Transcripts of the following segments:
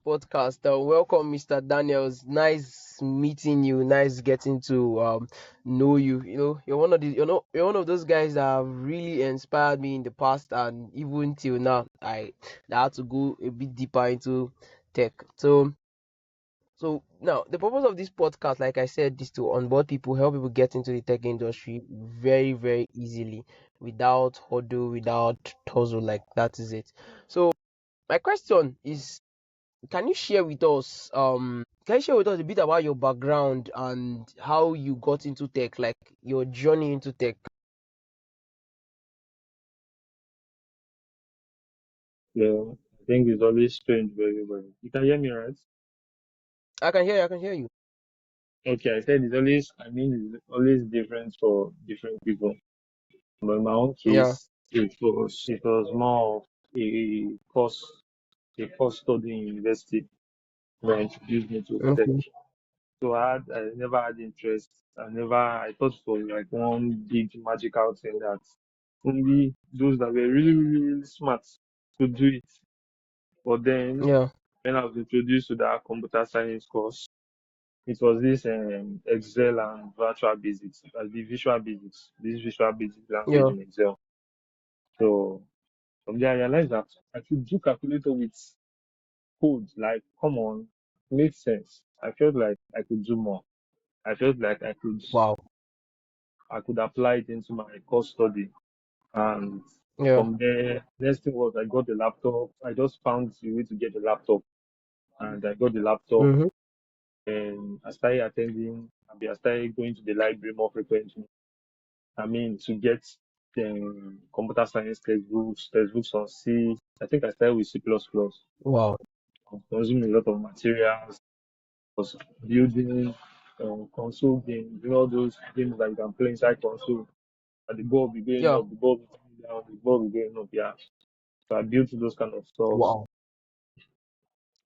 podcast. Welcome, Mr. Daniels. Nice meeting you. Nice getting to know you. You know, you're one of those guys that have really inspired me in the past, and even till now, I had to go a bit deeper into tech. So now the purpose of this podcast, like I said, is to onboard people, help people get into the tech industry very, very easily, without hurdle, without tussle. Like that is it. So my question is, can you share with us a bit about your background and how you got into tech, like your journey into tech? Yeah, I think it's always strange for everybody. You can hear me, right? I can hear you. Okay, I said it's always different for different people. But in my own Yeah. case, it was more of a course, a course study in university that introduced me to tech. Okay. So I never had interest. I thought it was like one big magical thing that only those that were really, really, really smart could do it. But then Yeah. when I was introduced to that computer science course, it was this Excel and virtual basics, the visual basics, this visual basic language Yeah. in Excel. So from there, I realized that I could do calculator with code. Like, come on, makes sense. I felt like I could do more. I felt like Wow. I could apply it into my course study. And Yeah. from there, next thing was I got the laptop. I just found a way to get the laptop, and I got the laptop. Mm-hmm. And I started going to the library more frequently. I mean, to get computer science textbooks on C. I think I started with C++. Wow. I was consuming a lot of materials, was building console games, all those games that you can play inside console. And the ball will be going Yeah. up, the ball will be coming down, the ball will be going up, yeah. So I built those kind of stuff. Wow.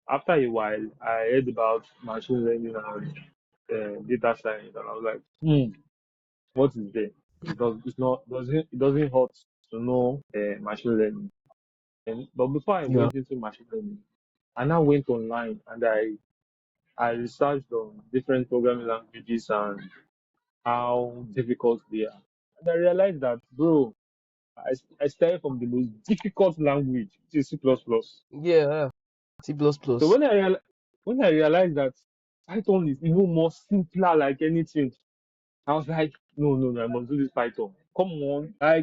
After a while, I heard about machine learning and data science, and I was like, what is there? It's not it doesn't hurt to know machine learning. But before I Yeah. went into machine learning, I now went online and I researched on different programming languages and how difficult they are. And I realized that, bro, I started from the most difficult language, which is C++. So Yeah. C plus plus. when I realized that Python is even more simpler like anything, I was like, no, no, no, I must do this Python. Come on. I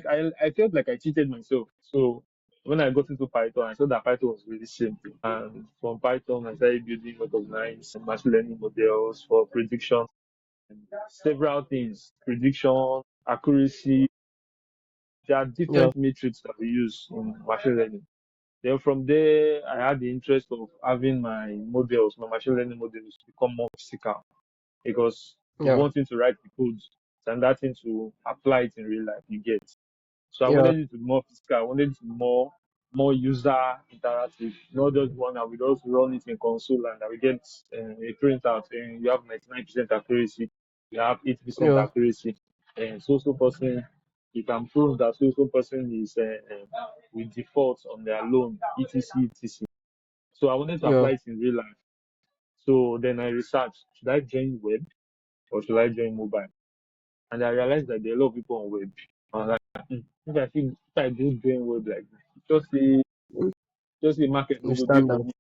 felt like I cheated myself. So when I got into Python, I saw that Python was really simple. And from Python, I started building recognized machine learning models for prediction, several things, prediction, accuracy. There are Yeah. different metrics that we use in machine learning. Then from there, I had the interest of having my machine learning models become more physical because it's Yeah. one thing to write the code, it's another thing to apply it in real life. You get. So I Yeah. wanted it to be more physical. I wanted it to be more user interactive, not just one that we just run it in console and that we get a printout and you have 99% accuracy, you have 80% Yeah. accuracy, and so person you can prove that so person is with default on their loan, etc. So I wanted to apply Yeah. it in real life. So then I researched, should I join web or should I join mobile? And I realized that there are a lot of people on web. I was like, if I do join web like this, just the market no You go dey stand for out. me.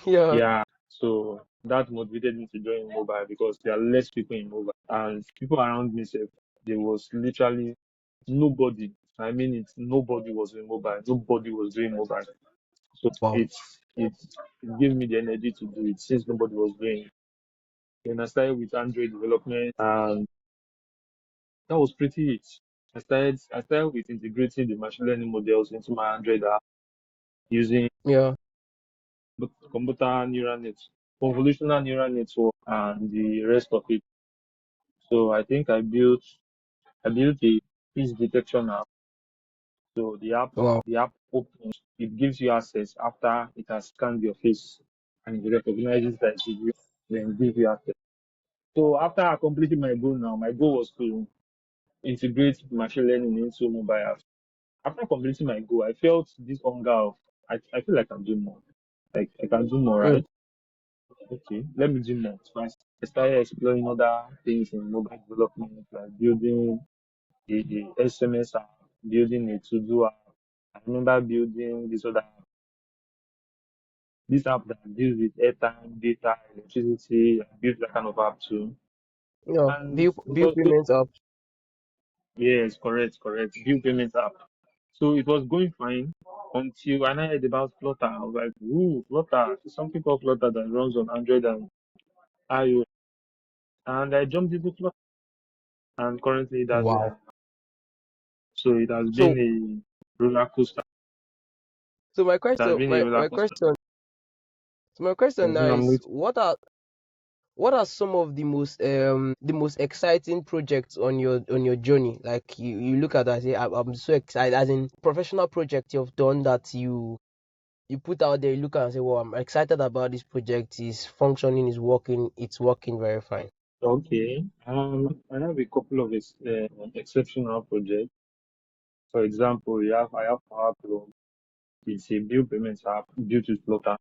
Yeah. Yeah. So that motivated me to join mobile because there are less people in mobile. And people around me said there was literally nobody. I mean it, nobody was in mobile. Nobody was doing mobile. So Wow. it gave me the energy to do it since nobody was doing it. Then I started with Android development and that was pretty it. I started with integrating the machine learning models into my Android app using Yeah. computer neural net, convolutional neural network, and the rest of it. So I think I built a face detection app. So Wow. the app opens, it gives you access after it has scanned your face and it recognizes that it's you, then it gives you access. So after accomplishing my goal now, my goal was to integrate machine learning into mobile apps. After completing my goal, I felt this hunger of I feel like I'm doing more. I can do more, Mm. right? Okay, let me do more. So I started exploring other things in mobile development, like building a SMS app, building a to-do app. I remember building this app that deals with airtime, data, electricity. I built that kind of app too. Yeah, And it bill was good. payments up. Yes, correct. Bill payment app. So it was going fine until when I heard about Flutter. I was like, ooh, Flutter. Something called Flutter that runs on Android and iOS. And I jumped into Flutter. And currently that's where I Wow. am. So it has been So a roller coaster. so my It has question been a my, roller my coaster. question so my question now I'm is with what are some of the most exciting projects on your journey? Like you look at that and say I'm so excited, as in professional project you've done that you put out there, you look at and say, well, I'm excited about this project, is functioning, is working, it's working very fine. okay. I have a couple of exceptional projects. For example, I have Power Pro. It's a bill payment app built with Flutter.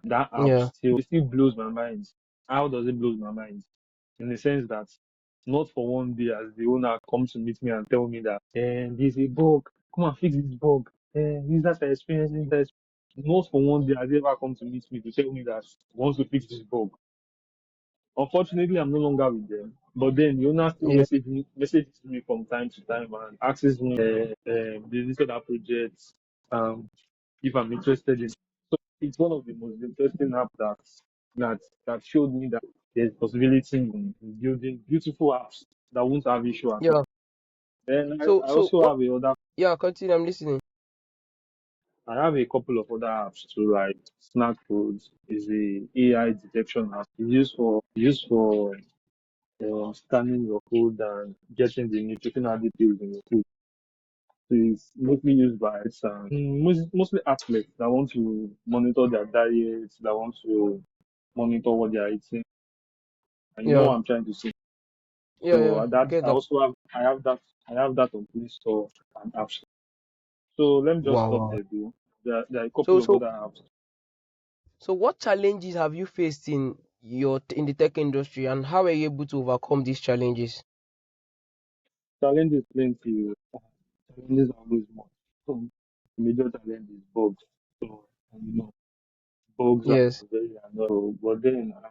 That app Yeah, still blows my mind. How does it blow my mind? In the sense that not for one day as the owner comes to meet me and tell me that there's a bug, come and fix this bug. Users are experiencing this. Not for one day has he ever come to meet me to tell me that he wants to fix this bug. Unfortunately, I'm no longer with them. But then the owner still yeah, messages me from time to time and asks me, this other project, um, if I'm interested in. So it's one of the most interesting apps that showed me that there's possibility in building beautiful apps that won't have issue at all. yeah. Then I So also what? have a other Yeah, continue. I'm listening. I have a couple of other apps too, like Snack Foods is a AI detection app. It's used for scanning your food and getting the nutritional additives in your food. So it's mostly used by mostly athletes that want to monitor their diets, that want to monitor what they are eating. And you know Yeah, what I'm trying to say. yeah, So yeah. that Get I that. also have I have that on Play Store and App Store. So let me just Wow, stop wow. there, though. There are a couple So of so other apps. so what challenges have you faced in the tech industry, and how are you able to overcome these challenges? Challenges plenty. Challenges are always more. So the major challenge is bugs. So you know bugs are Yes. very annoying. But then I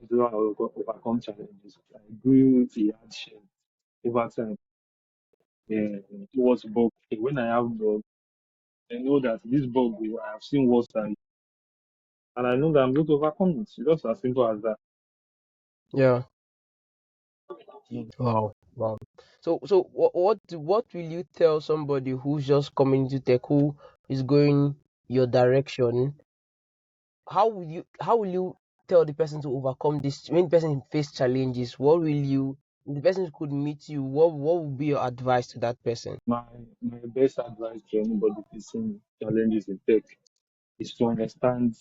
do overcome challenges. I grew a hardship over time towards bugs. So when I have bugs, I know that this bug I have seen worse than it, and I know that I'm going to overcome it. It's just as simple as that. Yeah. Mm. Wow. Wow. So what will you tell somebody who's just coming to tech, who is going your direction? How will you tell the person to overcome this when the person face challenges? What will you if the person could meet you? What would be your advice to that person? My my best advice to anybody facing challenges in tech is to understand.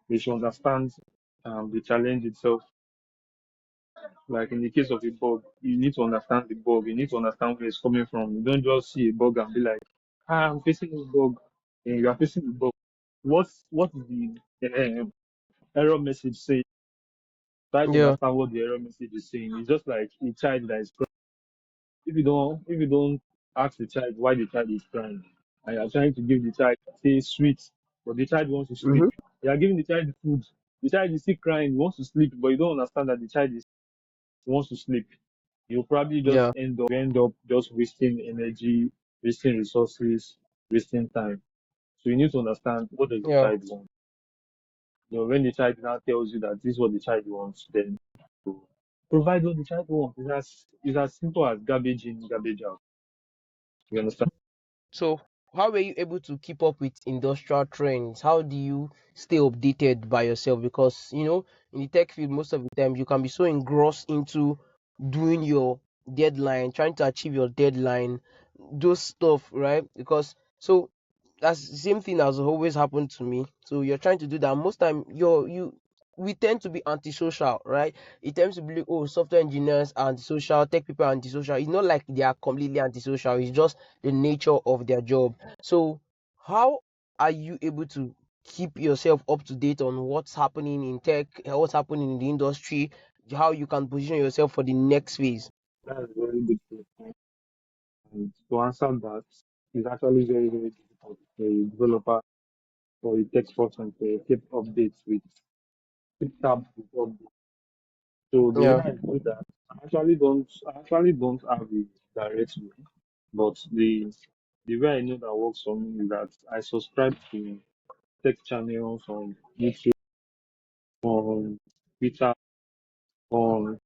They should understand the challenge itself. Like in the case of a bug, you need to understand the bug. You need to understand where it's coming from. You don't just see a bug and be like, I'm facing a bug. And you are facing a bug. What is the error message saying? Try to Yeah, understand what the error message is saying. It's just like a child that is crying. If you don't ask the child why the child is crying, and you are trying to give the child say sweet, but the child wants to sleep. mm-hmm. You are giving the child food. The child is still crying, he wants to sleep, but you don't understand that the child is wants to sleep. You'll probably just Yeah, end up just wasting energy, wasting resources, wasting time. So you need to understand what does the yeah. child want. When the child now tells you that this is what the child wants, then you provide what the child wants. It's as simple as garbage in, garbage out. You understand? So how were you able to keep up with industrial trends? How do you stay updated by yourself? Because in the tech field, most of the time you can be so engrossed into doing your deadline, trying to achieve your deadline, those stuff, right? Because so that's the same thing has always happened to me. So you're trying to do that. Most time you we tend to be antisocial, right? It tends to be like, oh, software engineers are antisocial, tech people are antisocial. It's not like they are completely antisocial, it's just the nature of their job. So how are you able to keep yourself up to date on what's happening in tech, what's happening in the industry, how you can position yourself for the next phase? That's a very good question. And to answer that, it's actually very, very difficult for a developer or a tech person to keep updates with, keep tabs with updates. So the way Yeah, I do that, I actually don't have a direct way, but the way I know that works for me is that I subscribe to tech channels on YouTube, on Twitter, on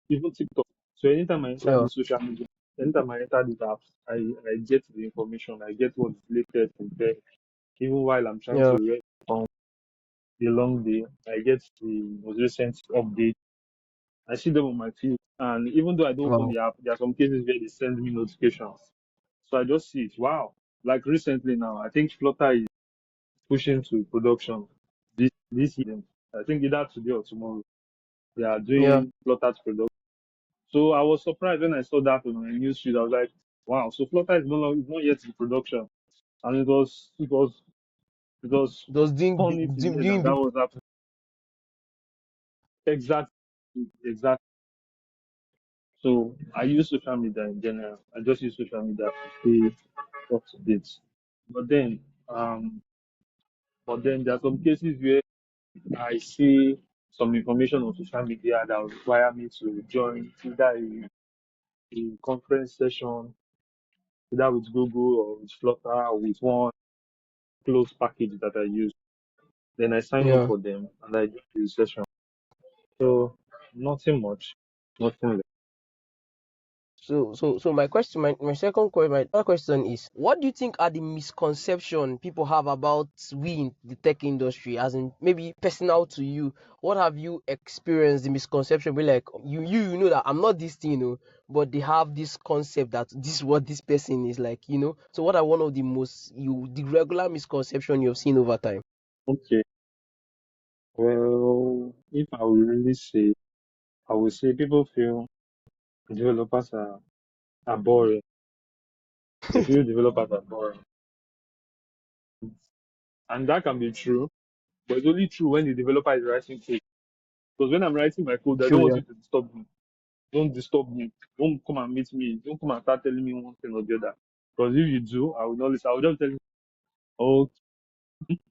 even TikTok. So anytime I enter yeah, the social media, anytime I enter these apps, I get the information, I get what's latest in tech. Even while I'm trying yeah. to rest from the long day, I get the most recent update. I see them on my feed. And even though I don't open Wow. the app, there are some cases where they send me notifications. So I just see it. Wow. Like recently now, I think Flutter is pushing to production this year. I think either today or tomorrow. They are Yeah, doing Flutter to production. So I was surprised when I saw that on my news feed. I was like, wow, so Flutter is is not yet in production. And it was those funny to hear that doing that big. was happening. Exactly. Exactly. So I use social media in general. I just use social media to stay up to date. But then, um, but then there are some cases where I see some information on social media that will require me to join either a conference session, either with Google or with Flutter or with one closed package that I use. Then I sign up Yeah. for them and I join the session. So nothing much, nothing less. So my question, my second question, my other question is, what do you think are the misconception people have about we in the tech industry, as in maybe personal to you? What have you experienced the misconception? Be like, you know that I'm not this thing, but they have this concept that this is what this person is like. So what are one of the the regular misconception you've seen over time? Okay. Well, if I will really say, I will say people feel developers are boring. They feel developers are boring. And that can be true, but it's only true when the developer is writing code. Because when I'm writing my code, I don't True, want yeah. you to disturb me. Don't disturb me. Don't come and meet me. Don't come and start telling me one thing or the other. Because if you do, I will not listen. I will just tell you, oh,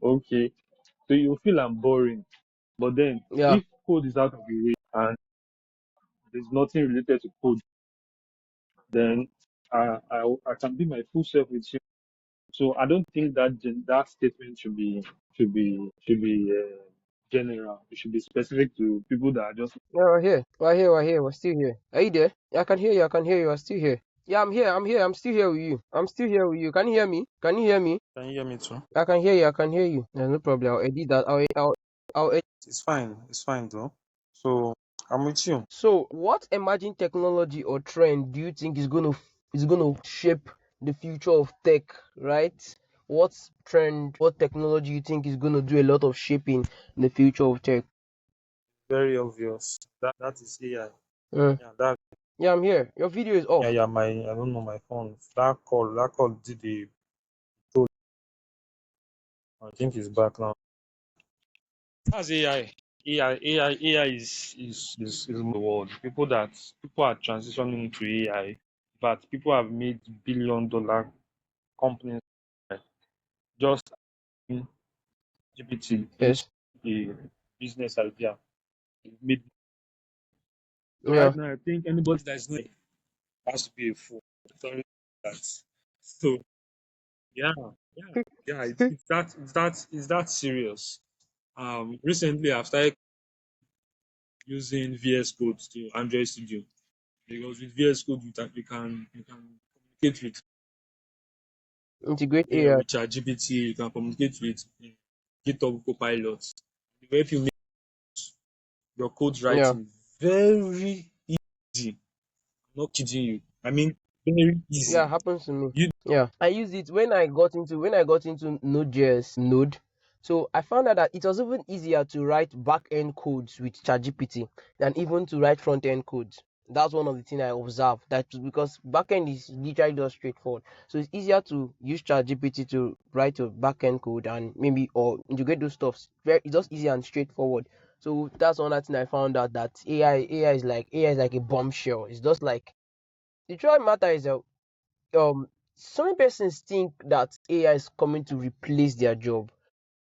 okay. So you feel I'm boring. But then, Yeah. if code is out of the way and there's nothing related to code, then I can be my full self with you. So I don't think that that statement should be general. It should be specific to people that are just Yeah, we're here. We're still here. Are you there? Yeah, I can hear you. I can hear you. I'm still here. Yeah, I'm here. I'm here. I'm still here with you. I'm still here with you. Can you hear me? Can you hear me? Can you hear me too? I can hear you. I can hear you. Yeah, no problem. I'll edit that. I'll edit. It's fine. It's fine though. So I'm with you. So, what emerging technology or trend do you think is gonna shape the future of tech? Right? What trend, what technology you think is gonna do a lot of shaping in the future of tech? Very obvious. That is AI. Mm. Yeah, that Yeah, I'm here. Your video is yeah, off. yeah, my I don't know my phone. That call did the I think it's back now. That's AI. AI is the world. People are transitioning into AI, but people have made billion-dollar companies just in GPT into Yes. a business idea. It made so right Yeah. now I think anybody that is not has to be a fool. Sorry for that. So yeah, yeah, yeah. It's that serious. Recently I've started using VS Code to Android Studio because with VS Code you can communicate with Integrate yeah AI. with ChatGPT. You can communicate with GitHub Copilot. It will help you make your code Yeah. writing very easy. I'm not kidding you. I mean very Yeah, easy. happens to me. You Yeah. I used it when I got into Node.js Node. So I found out that it was even easier to write back end codes with ChatGPT than even to write front end codes. That's one of the things I observe. That because backend is literally just straightforward, so it's easier to use ChatGPT to write a backend code and maybe or integrate those stuffs. Very, it's just easy and straightforward. So that's another thing I found out that AI is like a bombshell. It's just like the truth of the matter is that so many persons think that AI is coming to replace their job.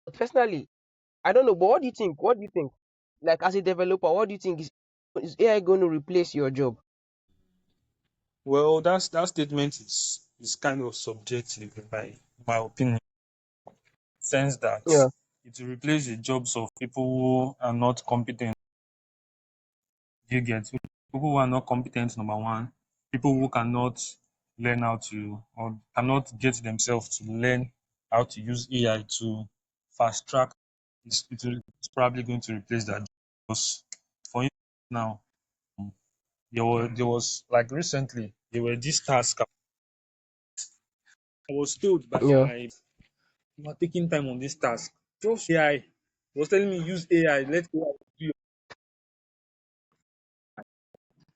But personally, I don't know. But what do you think? What do you think? Like as a developer, what do you think is AI going to replace your job? Well, that statement is kind of subjective in my opinion, sense that Yeah. it will replace the jobs of people who are not competent. You get people who are not competent, number one, people who cannot learn how to or cannot get themselves to learn how to use AI to fast track. It's probably going to replace that. Because for instance, now there was like recently there were these tasks. I was told by Yeah. my you are taking time on this task. Just AI. He was telling me use AI. Let AI do your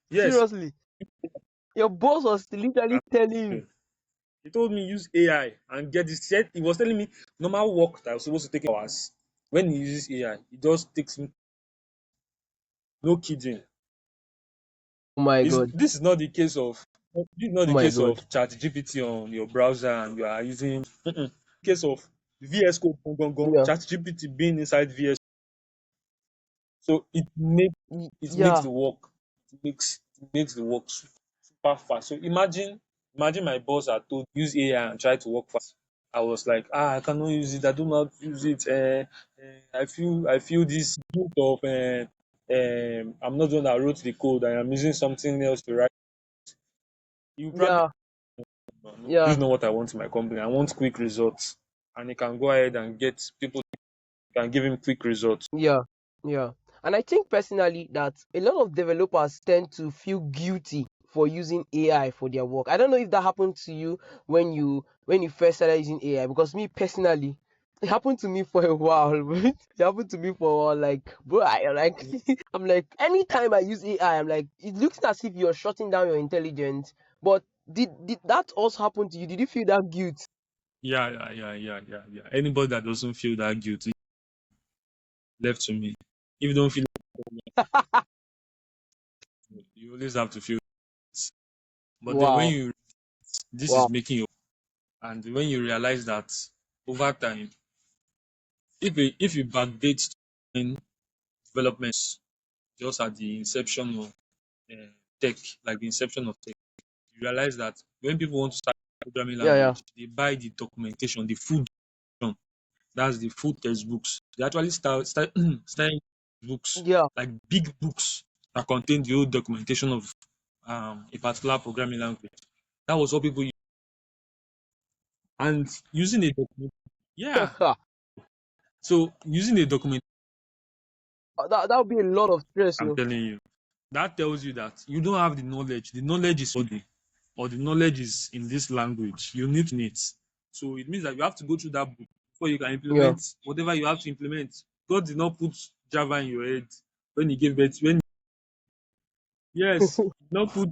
yes. Seriously, your boss was literally telling you. He told me use AI and get this. He was telling me normal work that was supposed to take hours. When he uses AI, it just takes him no kidding. Oh my Is god. this is not the case of this is not Oh the my case god. of ChatGPT on your browser and you are using case of VS Code Yeah. ChatGPT being inside VS. So it makes Yeah. the work it makes the work super fast. So imagine my boss had told use AI and try to work fast. I was like, I cannot use it. I do not use it. I feel this guilt of I'm not the one that wrote the code. I am using something else to write. You probably Yeah. no, this is Yeah. not what I want in my company. I want quick results, and he can go ahead and get people can give him quick results. Yeah, yeah. And I think personally that a lot of developers tend to feel guilty for using AI for their work. I don't know if that happened to you when you first started using AI, because me personally, it happened to me for a while. But it happened to me for a while, like bro, I like I'm like anytime I use AI, I'm like it looks as if you're shutting down your intelligence. But did that also happen to you? Did you feel that guilt? Yeah, yeah, yeah, yeah, yeah, yeah. Anybody that doesn't feel that guilty left to me. If you don't feel it, you always have to feel it. But then when Wow, you this is wow. making you and when you realize that over time, if you backdate in developments just at the inception of uh, tech, like the inception of tech, you realize that when people want to start programming Yeah, yeah, language, they buy the documentation, the full documentation. That's the full textbooks. They actually start studying books, yeah. like big books that contain the whole documentation of a particular programming language. That was what people use. And using a document, yeah. So using a document, That would be a lot of stress, I'm no? telling you, that tells you that you don't have the knowledge. The knowledge is body, or the knowledge is in this language. You need it. So it means that you have to go through that book before you can Yeah. implement whatever you have to implement. God did not put Java in your head when He gave birth. When yes, not put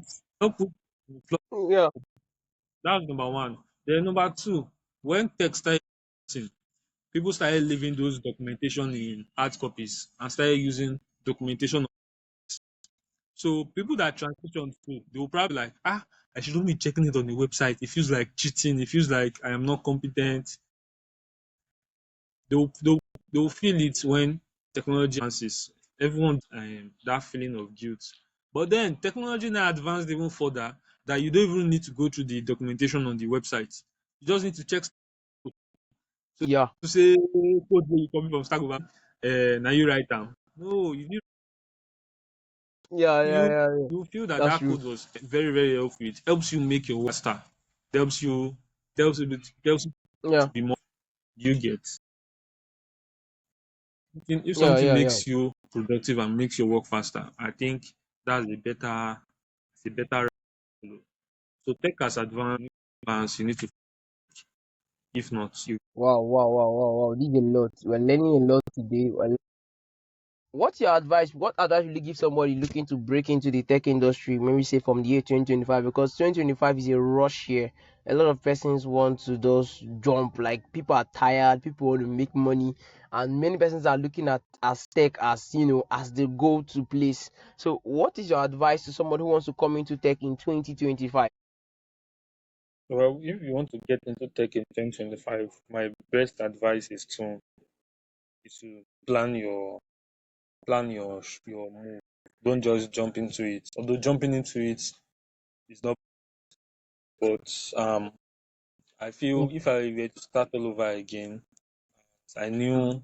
Yeah. that's number one. Then number two, when tech started, people started leaving those documentation in hard copies and started using documentation. So people that transition through, they will probably like, I shouldn't be checking it on the website. It feels like cheating. It feels like I am not competent. They'll feel it when technology advances. Everyone that feeling of guilt. But then technology now advanced even further that you don't even need to go through the documentation on the website. You just need to check. So Yeah. to say code wey you copy from Stack Overflow, now you write down. No, Yeah, yeah, you yeah, yeah. you feel that That's that true. code was very very helpful. It helps you make your work faster. It helps you to Yeah. be more. You get if Yeah, something yeah, yeah. makes you productive and makes your work faster. I think that's a better. So take as advance you need to. If not, you Wow, wow, wow, wow, wow. This is a lot. We're learning a lot today. what's your advice? What advice will you give somebody looking to break into the tech industry, maybe say from the year 2025? Because 2025 is a rush year. A lot of persons want to just jump. Like people are tired, people want to make money, and many persons are looking at as tech as as the go-to place. So, what is your advice to someone who wants to come into tech in 2025? Well, if you want to get into tech in 2025, my best advice is to plan your move. Don't just jump into it. Although jumping into it is not, but I feel if I were to start all over again, I knew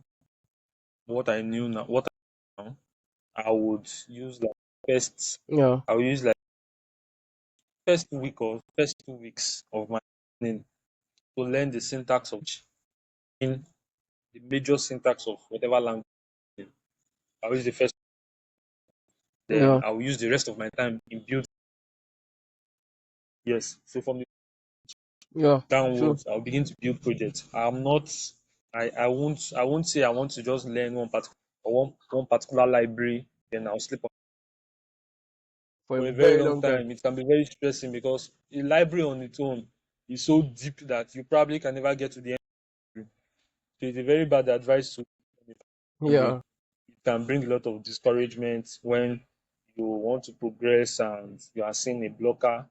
what I knew now. What I know now, I would use like first. Yeah, I would use like first week or first 2 weeks of my learning to learn the syntax of in the major syntax of whatever language. I'll use the first, then yeah, I'll use the rest of my time in build. Yes. So from the yeah. True. downwards, I'll begin to build projects. I'm not. I won't say I want to just learn one particular library. Then I'll sleep on For a for a very very long long time. time. It can be very stressing because a library on its own is so deep that you probably can never get to the end. So it's a very bad advice to way. Yeah, It can bring a lot of discouragement when you want to progress and you are seeing a blocker.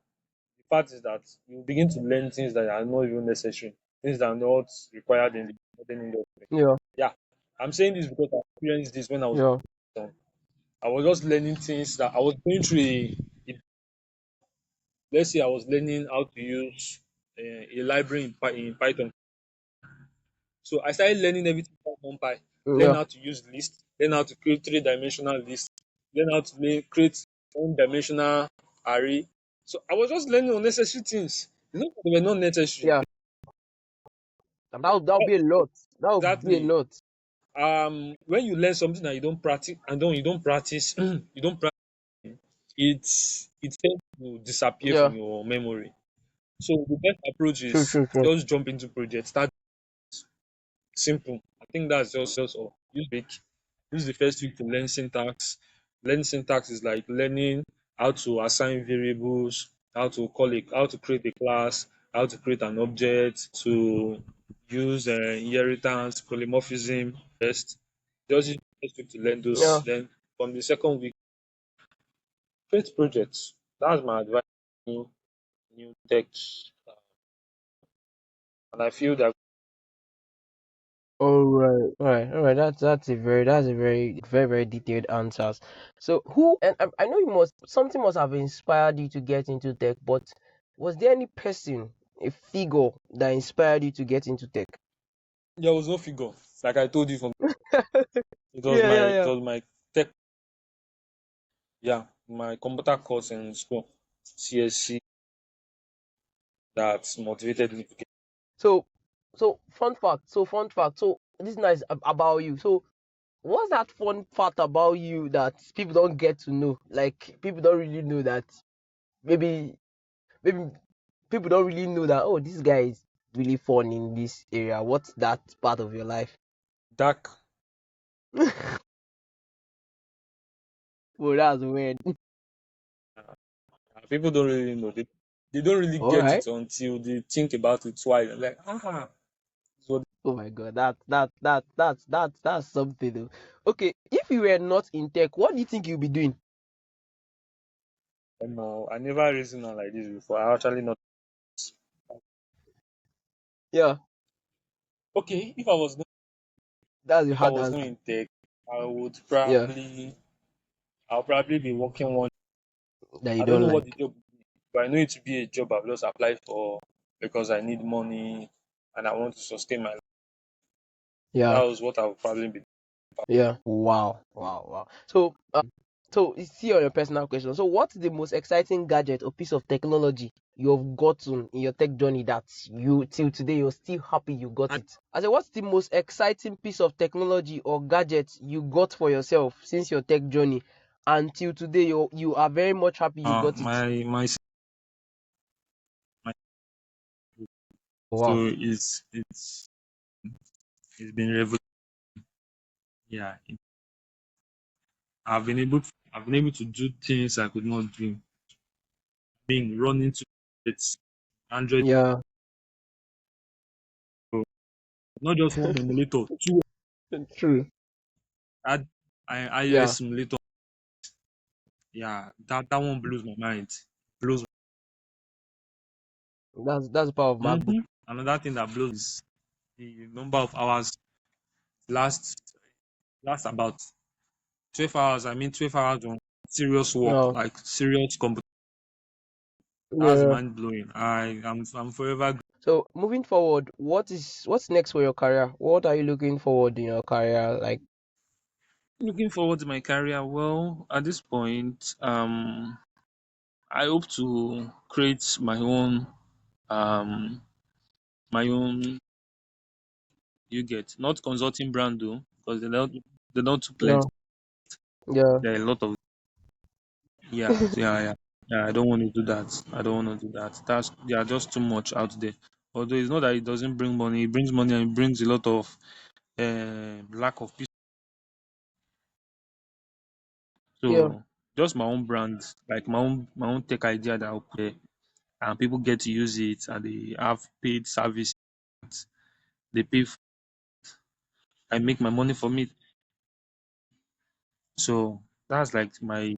The fact is that you begin to learn things that are not even necessary, things that are not required in the modern industry. yeah, Yeah, I'm saying this because I experienced this when I was yeah, young. I was just learning things that I was going through let's say I was learning how to use a library in Python. So I started learning everything from NumPy, learn yeah. how to use list, learn how to create three-dimensional list, learn how to create one-dimensional array. So I was just learning unnecessary things. It's not that they were not necessary. Yeah. That would be a lot. That would be a Exactly. lot. When you learn something that you don't practice and don't you don't practice, you don't practice, it tends to disappear from Yeah. your memory. So the best approach True, is true, true. just jump into projects. Start simple. I think that's just all. Use the first week to learn syntax. Learn syntax is like learning how to assign variables, how to create a class, how to create an object, to use inheritance, polymorphism. Just use the first week to learn those. Yeah. Then from the second week, create projects. That's my advice. New tech, and I feel that All right, all right, all right. That's a very very detailed answers. So who and I know you must something must have inspired you to get into tech, but was there any person, a figure that inspired you to get into tech? there was no figure. Like I told you from Yeah, yeah, it yeah. was my tech, yeah, my computer course in school, CSC, that motivated me to get. So fun fact. So this is nice about you. So what's that fun fact about you that people don't get to know? Like people don't really know that maybe maybe people don't really know that oh this guy is really fun in this area. What's that part of your life? Dark. Well, that's weird. People don't really know. They don't really All get right. it until they think about it twice. Like, so Oh my god, that's something. Though. Okay, if you were not in tech, what do you think you'll be doing? I never reasoned on like this before. I actually not. Yeah, Okay, that's the if I hard was not answer. in tech, I would Yeah, I'll probably be working one. that you I don't don't know what the like. job, but I know it to be a job I've just applied for because I need money and I want to sustain my life. That Yeah, was what I would probably be. yeah. Wow, wow, wow. So it's still on your personal question. So what's the most exciting gadget or piece of technology you've gotten in your tech journey that you till today you're still happy you got And it? I said, what's the most exciting piece of technology or gadget you got for yourself since your tech journey until today you are very much happy you got it? my Wow. so it's been revolutionary. Yeah, I've been able to do things I could not do. Being running to it's Android, Yeah. not just one emulator, two. True. Add iOS Yeah. simulator. Yeah, that one blows my mind. Blows. That's the power of MacBook. Another thing that blows is the number of hours last about 12 hours. I mean 12 hours on serious work, No. like serious computer. That's Yeah. mind blowing. I'm forever So moving forward, what's next for your career? What are you looking forward in your career? Like, looking forward to my career. Well, at this point, I hope to create um my own, you get, not consulting brand though, because they're not too yeah, plenty. yeah, There are a lot of, yeah. I don't want to do that. I don't want to do that. That's They are just too much out there. Although it's not that it doesn't bring money, it brings money and it brings a lot of lack of peace. yeah, So just my own brand, like my own tech idea that I'll put there, and people get to use it, and they have paid service. They pay. I make my money from it. So that's like my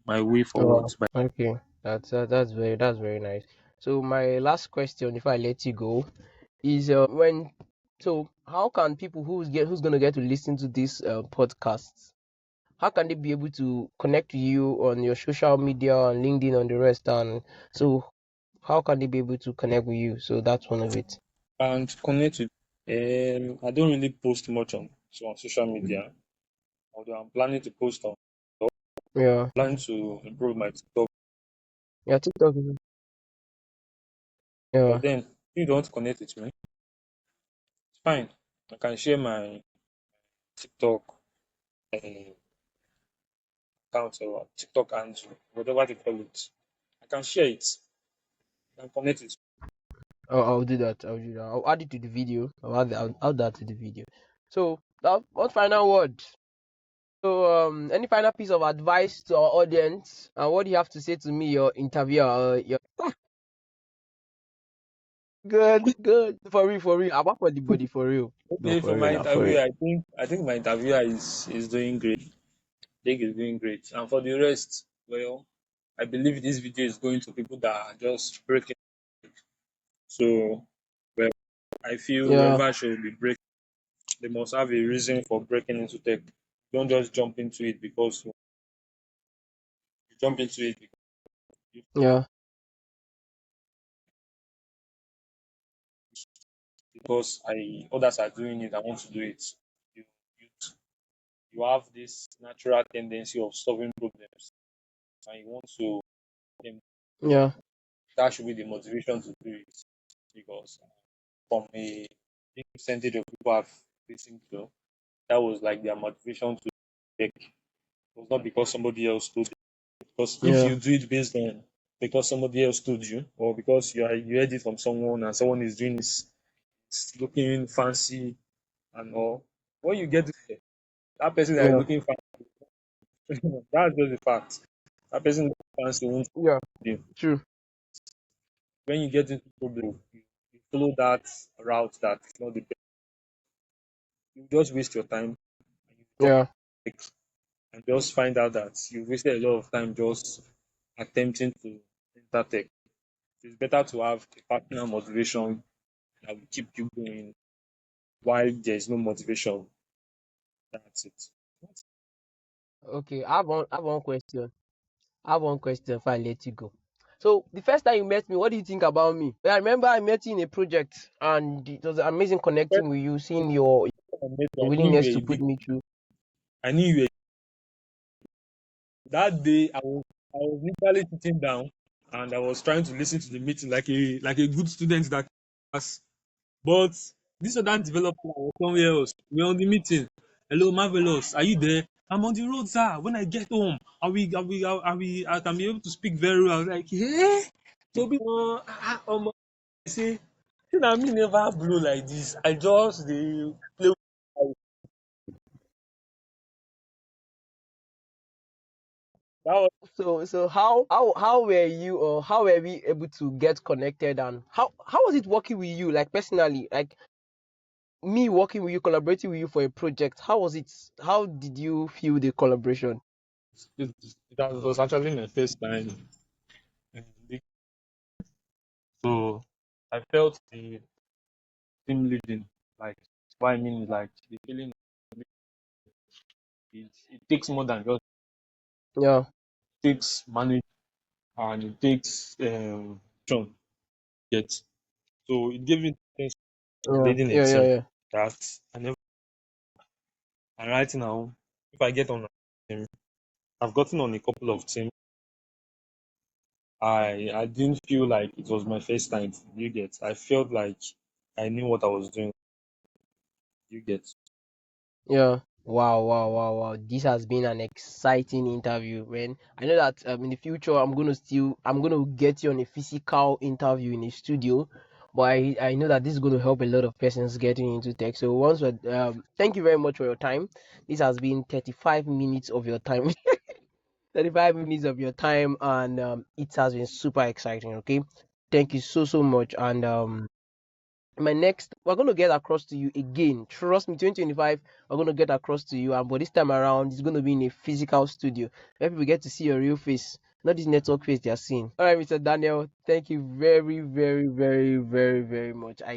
way forward. oh, okay. That's very nice. So my last question, if I let you go, is when so how can people who's gonna get to listen to this podcast? How can they be able to connect to you on your social media, on LinkedIn, on the rest? And so how can they be able to connect with you? So that's one of it. And connect with, I don't really post much on social media, although I'm planning to post on, Yeah, plan to improve my TikTok. yeah, TikTok. But Yeah, then, if you don't connect with me, it's fine. I can share my TikTok uh, account or TikTok and whatever they call it. I can share it and connect it. I'll do that. I'll do that. I'll add it to the video. I'll add that to the video. So, what final word? So, any final piece of advice to our audience? And what do you have to say to me, your interviewer? Your good for real. I'm up for the body for real. No, Okay, for for real my now, for interview, real. I think my interviewer is doing great. I think he's doing great. And for the rest, well, I believe this video is going to people that are just breaking. So, well, I feel Yeah, whoever should be breaking, they must have a reason for breaking into tech. Don't just jump into it because you jump into it yeah, because I others are doing it. I want to do it. You you, you have this natural tendency of solving problems, and you want to. yeah, That should be the motivation to do it because from a big percentage of people I've listened to, that was like their motivation to take. It was not because somebody else told you. Because if yeah, you do it based on because somebody else told you, or because you heard it from someone and someone is doing this, it's looking fancy and all, when you get there, that person that is yeah, looking fancy, that's just the fact. That person looking fancy won't yeah. do you. True. When you get into problem, you follow that route that is not the best. You just waste your time and you jump Yeah, and just find out that you wasted a lot of time just attempting to enter tech. It's better to have a partner motivation that will keep you going while there's no motivation. That's it. okay. I have one question. I have one question before I let you go. So the first time you met me, what do you think about me? I remember I met you in a project, and it was amazing First connecting with you, seeing your time I met you, willingness to put me through. I knew you were that day. I was literally sitting down and I was trying to listen to the meeting like a good student that class. But this other developer was somewhere else. We're on the meeting. Hello, Marvelous. Are you there? I'm on the road, sir. When I get home, I can be able to speak very well. I was like, yeah. So be I say, see na me never blow like this. I just dey play with that was So how were you, or how were we able to get connected, and how was it working with you, like personally, like me working with you, collaborating with you for a project? How was it? How did you feel the collaboration? it was actually my first time. in the- So I felt the team leading. Like what I mean is like the feeling it takes more than just Yeah, takes manage and it takes strong yet. So it gave me the sense of yeah, leading a yeah, yeah, team yeah. that I never. And right now, if I get on a team, I've gotten on a couple of teams. I didn't feel like it was my first time. You get. I felt like I knew what I was doing. You get. Yeah. Wow, wow, wow, wow. This has been an exciting interview, man. I know that in the future I'm gonna get you on a physical interview in a studio, but I know that this is gonna help a lot of persons getting into tech. So thank you very much for your time. This has been 35 minutes of your time. 35 minutes of your time, and it has been super exciting. Okay. Thank you so much. And my next we're going to get across to you again, trust me. 2025, we're going to get across to you, and but this time around it's going to be in a physical studio where people get to see your real face, not this network face they're seeing. All right, Mr. Daniel, thank you very much. I